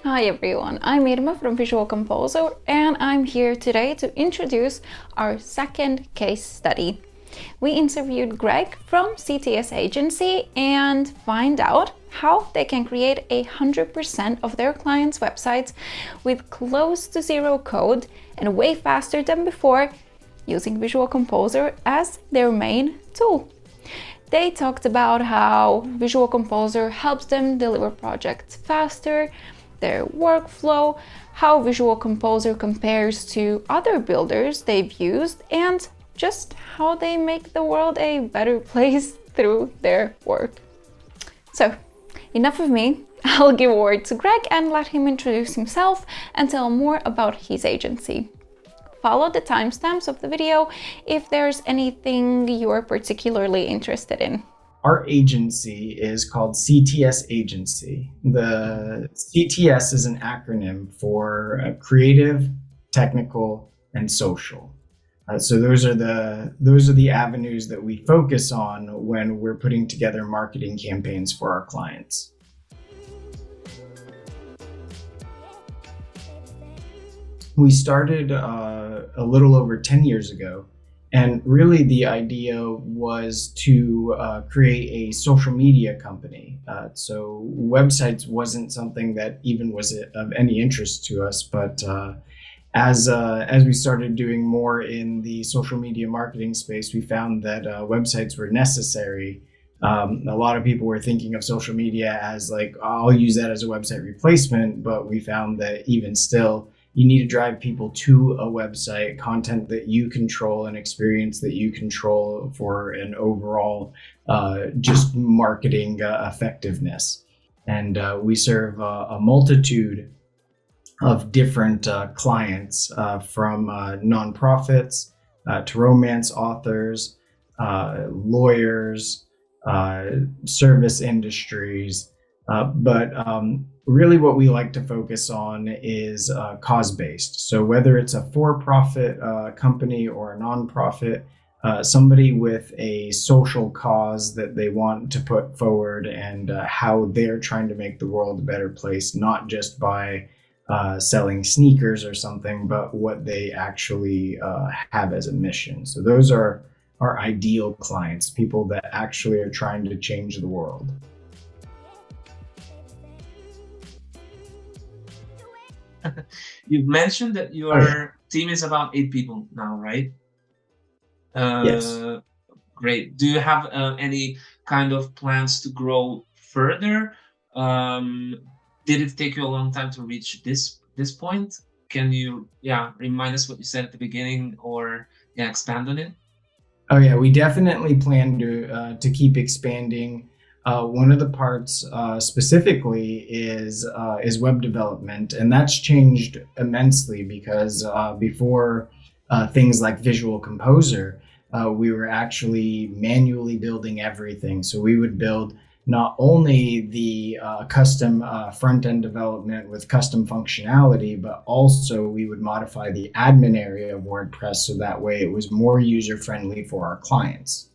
Hi everyone, I'm Irma from Visual Composer and I'm here today to introduce our second case study. We interviewed Greg from CTS Agency and find out how they can create 100% of their clients' websites with close to zero code and way faster than before using Visual Composer as their main tool. They talked about how Visual Composer helps them deliver projects faster, their workflow, how Visual Composer compares to other builders they've used, and just how they make the world a better place through their work. So, enough of me. I'll give a word to Greg and let him introduce himself and tell more about his agency. Follow the timestamps of the video if there's anything you're particularly interested in. Our agency is called CTS Agency. The CTS is an acronym for creative, technical, and social. So those are the avenues that we focus on when we're putting together marketing campaigns for our clients. We started a little over 10 years ago, and really the idea was to create a social media company. So websites wasn't something that even was of any interest to us, but as we started doing more in the social media marketing space, we found that websites were necessary. A lot of people were thinking of social media as like, I'll use that as a website replacement, but we found that even still, you need to drive people to a website, content that you control, an experience that you control for an overall just marketing effectiveness. And we serve a multitude of different clients from nonprofits to romance authors, lawyers, service industries, but really what we like to focus on is cause-based. So whether it's a for-profit company or a nonprofit, somebody with a social cause that they want to put forward and how they're trying to make the world a better place, not just by selling sneakers or something, but what they actually have as a mission. So those are our ideal clients, people that actually are trying to change the world. You've mentioned that your team is about 8 people now, right? Yes. Great. Do you have any kind of plans to grow further? Did it take you a long time to reach this point? Can you remind us what you said at the beginning, or expand on it? Oh yeah, we definitely plan to keep expanding. One of the parts specifically is web development, and that's changed immensely because before things like Visual Composer, we were actually manually building everything. So we would build not only the custom front-end development with custom functionality, but also we would modify the admin area of WordPress so that way it was more user-friendly for our clients.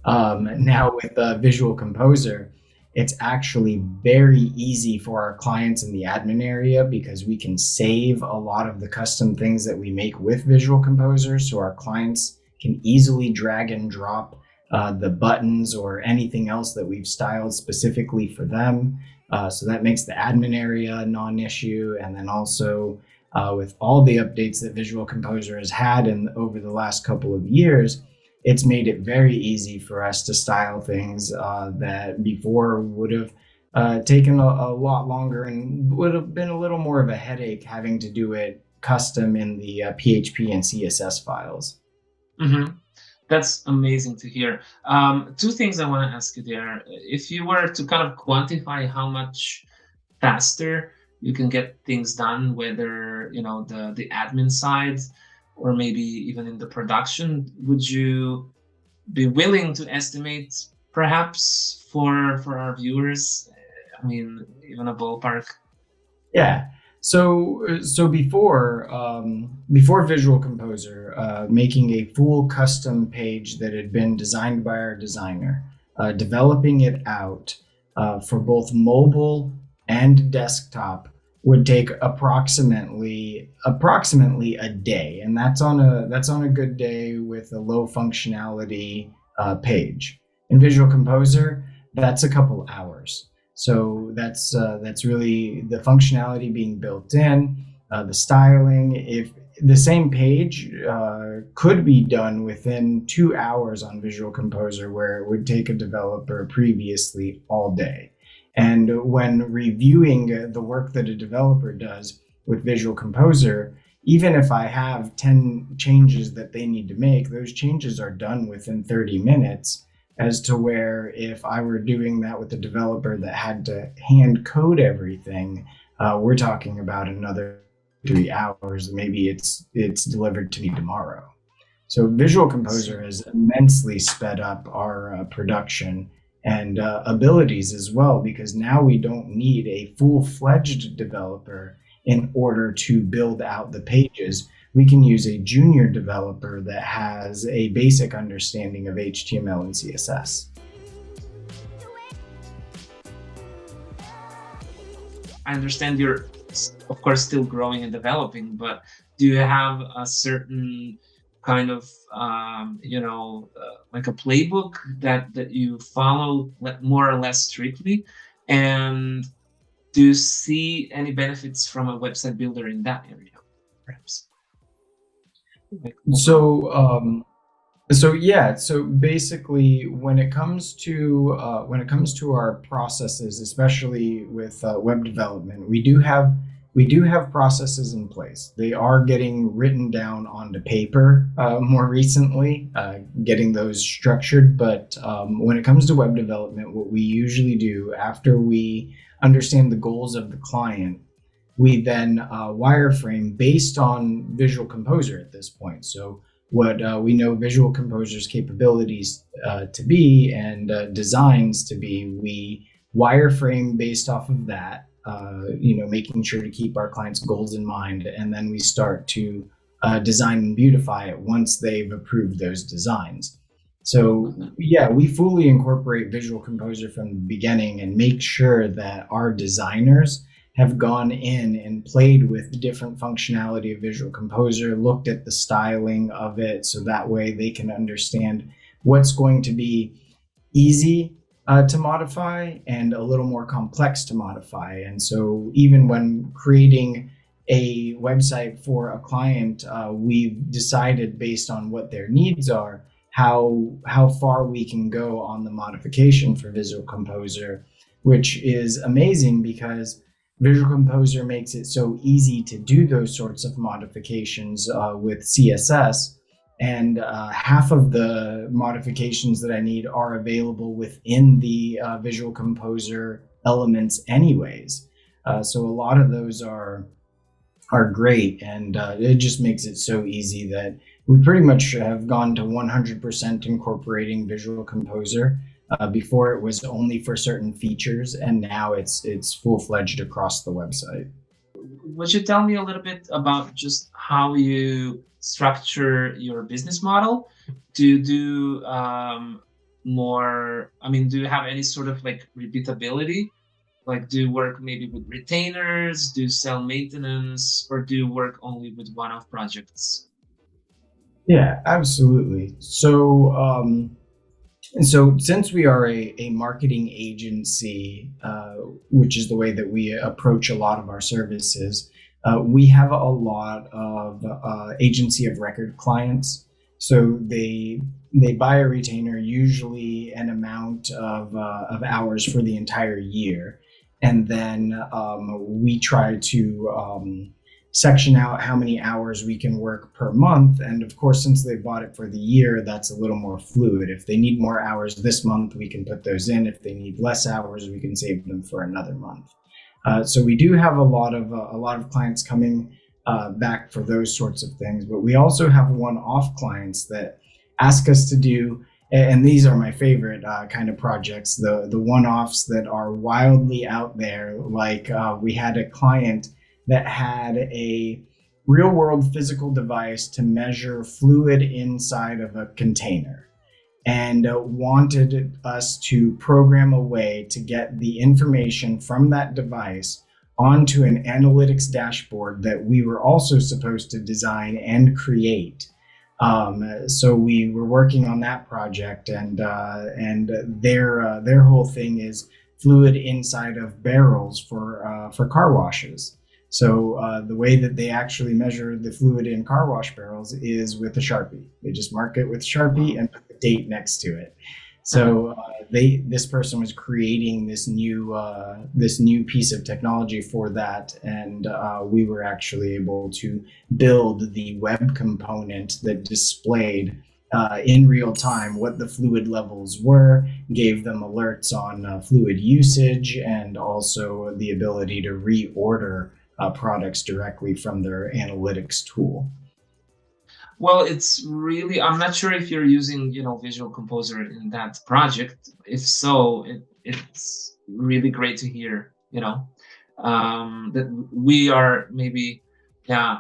Now with Visual Composer, it's actually very easy for our clients in the admin area because we can save a lot of the custom things that we make with Visual Composer, so our clients can easily drag and drop the buttons or anything else that we've styled specifically for them. So that makes the admin area a non-issue. And then also with all the updates that Visual Composer has had over the last couple of years, it's made it very easy for us to style things that before would have taken a lot longer and would have been a little more of a headache having to do it custom in the PHP and CSS files. Mm-hmm. That's amazing to hear. 2 things I want to ask you there. If you were to kind of quantify how much faster you can get things done, whether the admin side or maybe even in the production, would you be willing to estimate perhaps for our viewers? I mean, even a ballpark. Yeah. So before Visual Composer, making a full custom page that had been designed by our designer, developing it out for both mobile and desktop would take approximately a day, and that's on a good day with a low functionality page. In Visual Composer, that's a couple hours. So that's really the functionality being built in, the styling. If the same page could be done within 2 hours on Visual Composer, where it would take a developer previously all day. And when reviewing the work that a developer does with Visual Composer, even if I have 10 changes that they need to make, those changes are done within 30 minutes, as to where if I were doing that with a developer that had to hand code everything, we're talking about another 3 hours. Maybe it's delivered to me tomorrow. So Visual Composer has immensely sped up our production and abilities as well, because now we don't need a full-fledged developer in order to build out the pages. We can use a junior developer that has a basic understanding of HTML and CSS. I understand you're, of course, still growing and developing, but do you have a certain kind of, like a playbook that you follow more or less strictly? And do you see any benefits from a website builder in that area, perhaps? So basically, when it comes to our processes, especially with web development, we do have processes in place. They are getting written down onto paper more recently, getting those structured. But when it comes to web development, what we usually do after we understand the goals of the client, we then wireframe based on Visual Composer at this point. So what we know Visual Composer's capabilities to be and designs to be, we wireframe based off of that, making sure to keep our clients' goals in mind, and then we start to design and beautify it once they've approved those designs. So yeah, we fully incorporate Visual Composer from the beginning and make sure that our designers have gone in and played with the different functionality of Visual Composer, looked at the styling of it, so that way they can understand what's going to be easy to modify and a little more complex to modify. And so even when creating a website for a client, we've decided based on what their needs are, how far we can go on the modification for Visual Composer, which is amazing because Visual Composer makes it so easy to do those sorts of modifications with CSS, and half of the modifications that I need are available within the Visual Composer elements anyways. So a lot of those are great, and it just makes it so easy that we pretty much have gone to 100% incorporating Visual Composer. Before it was only for certain features, and now it's full-fledged across the website. Would you tell me a little bit about just how you structure your business model? Do you do do you have any sort of like repeatability? Like, do you work maybe with retainers? Do you sell maintenance? Or do you work only with one-off projects? Yeah, absolutely. So since we are a marketing agency, which is the way that we approach a lot of our services, we have a lot of agency of record clients. So they buy a retainer, usually an amount of hours for the entire year, and then we try to section out how many hours we can work per month. And of course, since they bought it for the year, that's a little more fluid. If they need more hours this month, we can put those in. If they need less hours, we can save them for another month. So we do have a lot of clients coming back for those sorts of things, but we also have one-off clients that ask us to do, and these are my favorite kind of projects, the one-offs that are wildly out there. Like we had a client that had a real-world physical device to measure fluid inside of a container, and wanted us to program a way to get the information from that device onto an analytics dashboard that we were also supposed to design and create. So we were working on that project, and their whole thing is fluid inside of barrels for car washes. So the way that they actually measure the fluid in car wash barrels is with a Sharpie. They just mark it with Sharpie and put the date next to it. So this person was creating this new piece of technology for that, and we were actually able to build the web component that displayed in real time what the fluid levels were, gave them alerts on fluid usage, and also the ability to reorder products directly from their analytics tool. Well, it's really, I'm not sure if you're using, Visual Composer in that project. If so, it's really great to hear, that we are maybe, yeah,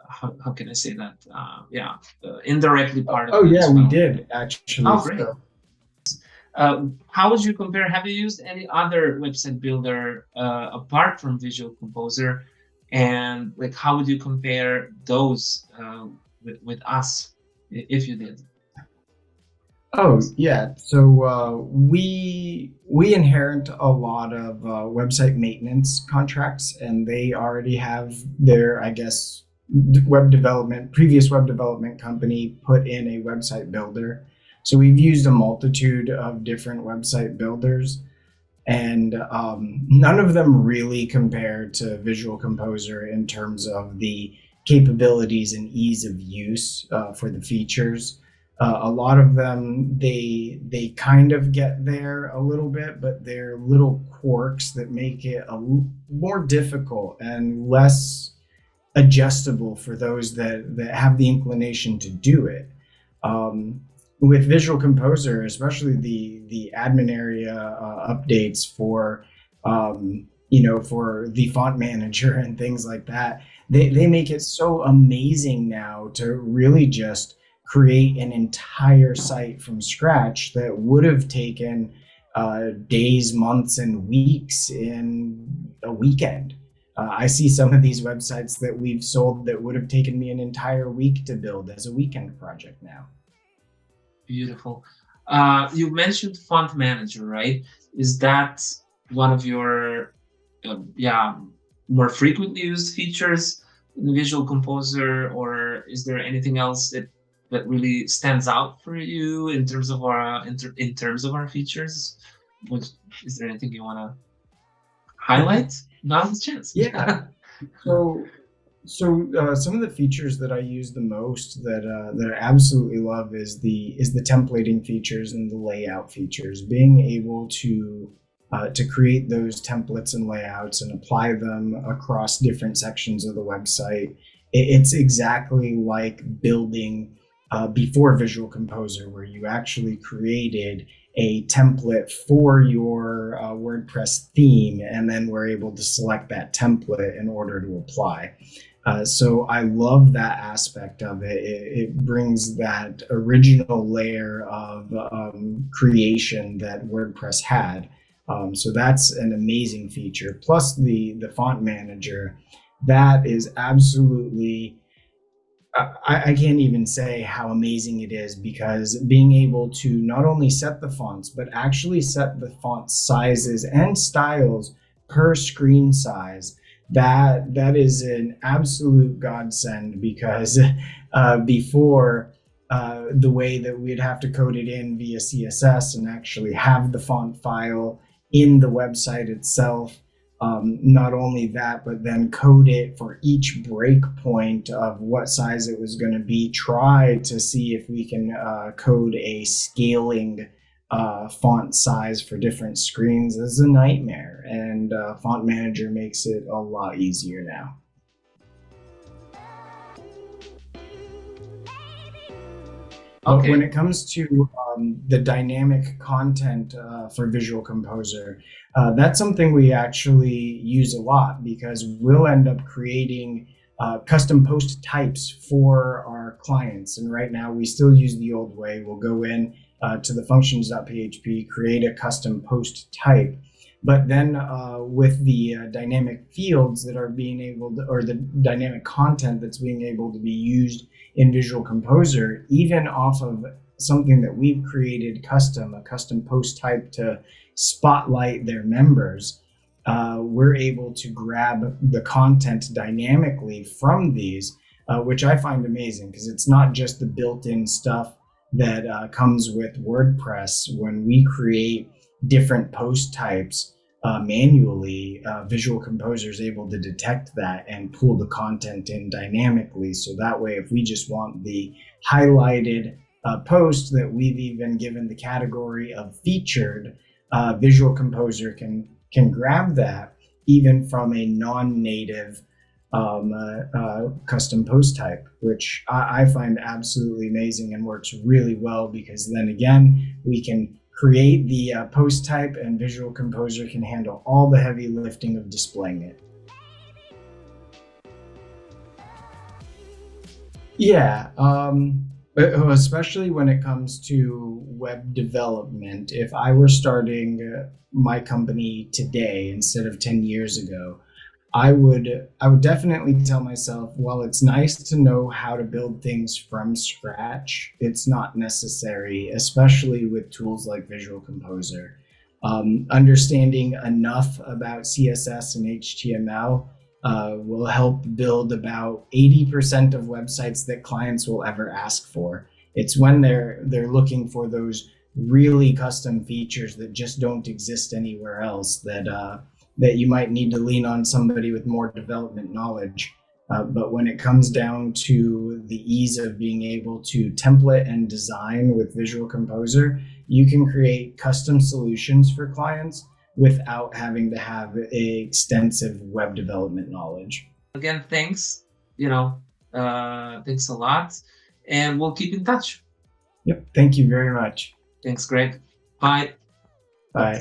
how can I say that? Indirectly part of Oh it yeah, as we well. did actually. Oh, great. How would you compare? Have you used any other website builder apart from Visual Composer? And like, how would you compare those with us, if you did? Oh yeah, so we inherit a lot of website maintenance contracts, and they already have their, I guess, previous web development company put in a website builder. So we've used a multitude of different website builders, and none of them really compare to Visual Composer in terms of the capabilities and ease of use for the features. A lot of them, they kind of get there a little bit, but they're little quirks that make it more difficult and less adjustable for those that have the inclination to do it. With Visual Composer, especially the admin area updates for for the font manager and things like that, they make it so amazing now to really just create an entire site from scratch that would have taken days, months, and weeks in a weekend. I see some of these websites that we've sold that would have taken me an entire week to build as a weekend project now. Beautiful. You mentioned font manager, right? Is that one of your more frequently used features in Visual Composer, or is there anything else that really stands out for you in terms of our in terms of our features? Is there anything you want to highlight? Now's the chance. Yeah. So some of the features that I use the most that I absolutely love is the templating features and the layout features. Being able to create those templates and layouts and apply them across different sections of the website. It's exactly like building before Visual Composer, where you actually created a template for your WordPress theme, and then we're able to select that template in order to apply. So I love that aspect of it. It brings that original layer of creation that WordPress had. So that's an amazing feature. Plus the font manager, that is absolutely, I can't even say how amazing it is, because being able to not only set the fonts, but actually set the font sizes and styles per screen size, that is an absolute godsend, because before the way that we'd have to code it in via CSS and actually have the font file in the website itself. Not only that, but then code it for each breakpoint of what size it was going to be. Try to see if we can code a scaling font size for different screens is a nightmare, and Font Manager makes it a lot easier now. Okay. But when it comes to the dynamic content for Visual Composer, that's something we actually use a lot, because we'll end up creating custom post types for our clients. And right now we still use the old way. We'll go in to the functions.php, create a custom post type. But then with the dynamic fields that are being able to, or the dynamic content that's being able to be used in Visual Composer, even off of something that we've created custom, a custom post type to spotlight their members, we're able to grab the content dynamically from these, which I find amazing because it's not just the built-in stuff that comes with WordPress. When we create different post types manually, Visual Composer is able to detect that and pull the content in dynamically. So that way, if we just want the highlighted post that we've even given the category of featured, Visual Composer can grab that even from a non-native custom post type, which I find absolutely amazing and works really well, because then again, we can create the post type and Visual Composer can handle all the heavy lifting of displaying it. Yeah, especially when it comes to web development. If I were starting my company today instead of 10 years ago, I would definitely tell myself, while it's nice to know how to build things from scratch, it's not necessary, especially with tools like Visual Composer. Understanding enough about CSS and HTML will help build about 80% of websites that clients will ever ask for. It's when they're looking for those really custom features that just don't exist anywhere else that you might need to lean on somebody with more development knowledge. But when it comes down to the ease of being able to template and design with Visual Composer, you can create custom solutions for clients without having to have extensive web development knowledge. Again, thanks. Thanks a lot, and we'll keep in touch. Yep. Thank you very much. Thanks, Greg. Bye. Bye.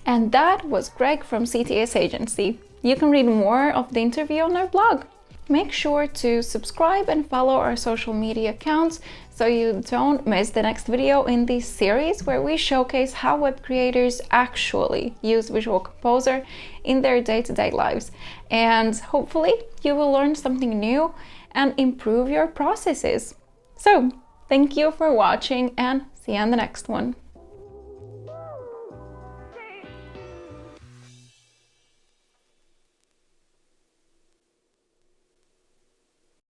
And that was Greg from CTS Agency. You can read more of the interview on our blog. Make sure to subscribe and follow our social media accounts so you don't miss the next video in this series, where we showcase how web creators actually use Visual Composer in their day-to-day lives. And hopefully you will learn something new and improve your processes. So, thank you for watching and see you on the next one.